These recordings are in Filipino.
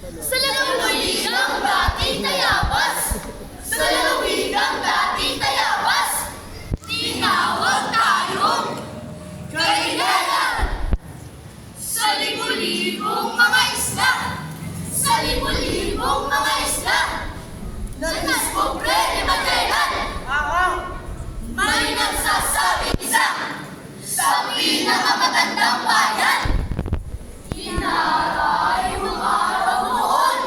Sa lalawigang dating tayabas, sa lalawigang dating tayabas, tinawag tayong kailangan. Sa libu-libong mga isla, sa libu-libong mga isla, nagdiskobre ni Magellan. May nagsasabing isa sa pinakamatandang bayan. Inaray ang araw noon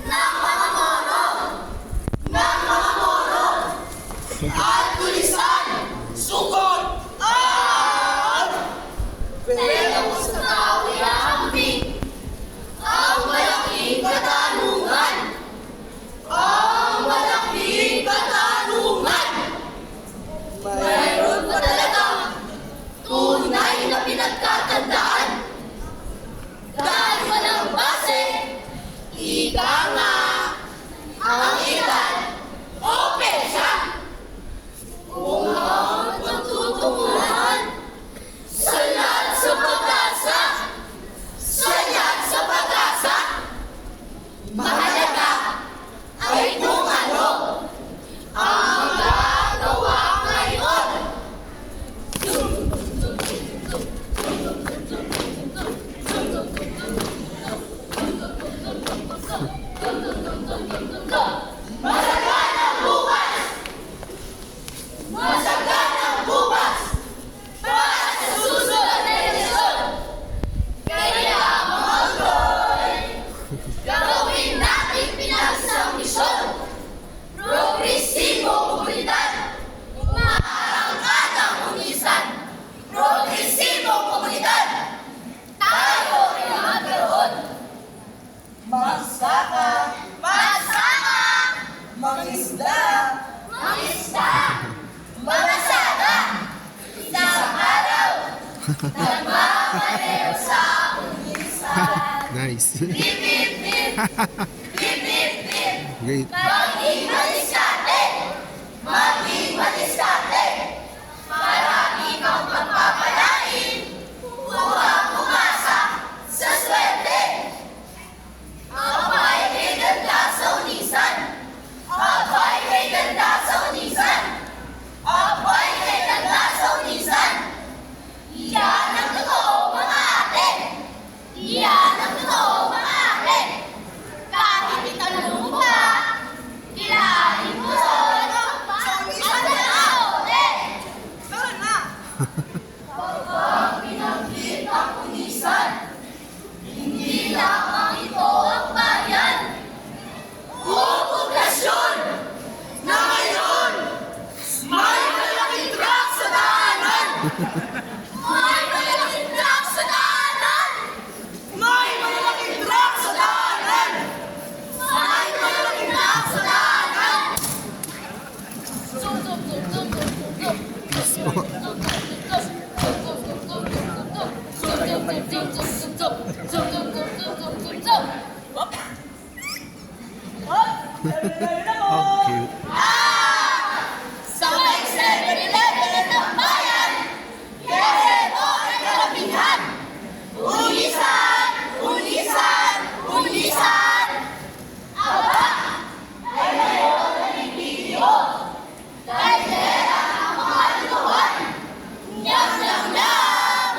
ng mga moro, at tulisan, sukot, pero sa kawiambing, ang malaking katanungan, ang malaking katanungan. Mayroon ba talagang tunay na pinagkatandaan? Dahil walang base, ika nga ang edad o pesya. Kung ang pagtutunguhan, salat sa pag-asa, salat sa pag-asa, mahalaga ay kung ano ang gagawa ngayon. Masaganang bukas! Masaganang bukas! Para sa susunod na edisyon! Kaya mga Troy, gagawin natin pinagsang misyon. Progresibong komunidad, umaarangkadang unisan. Progresibong komunidad, tayo ay magkaroon. Magsaka, Magsama, mangisda, mangisda, magsada, isang araw, nagmamaneho sa unisan. Nice. Bip, bip, bip, bip, bip, bip. Great. Maging madiskarte, maging madiskarte, para ikaw pagpapalain, huwag umasa sa swerte. Abay kay ganda sa unisan, abay kay ganda sa unisan, abay kay ganda sa unisan. Iyan ang totoo mga ate, iyan ang totoo mga ate. Kahit itanong mo pa, kilahin mo ang dalaote. meron na! Kapag pinanggit ang unisan, hindi lamang ito ang bayan o poblasyon na ngayon may malaking truck sa daanan. May malaking truck sa daanan. May malalaking truck sa daanan! May malaking truck sa daanan. Oh, cute. Sa may 7-Eleven ng bayan, Quevedo ay kalabihan. Ulisan, ulisan, ulisan. Aba, ay mayroon na rin video. Kailera ang mga luhan. Nyam, nyam, nyam.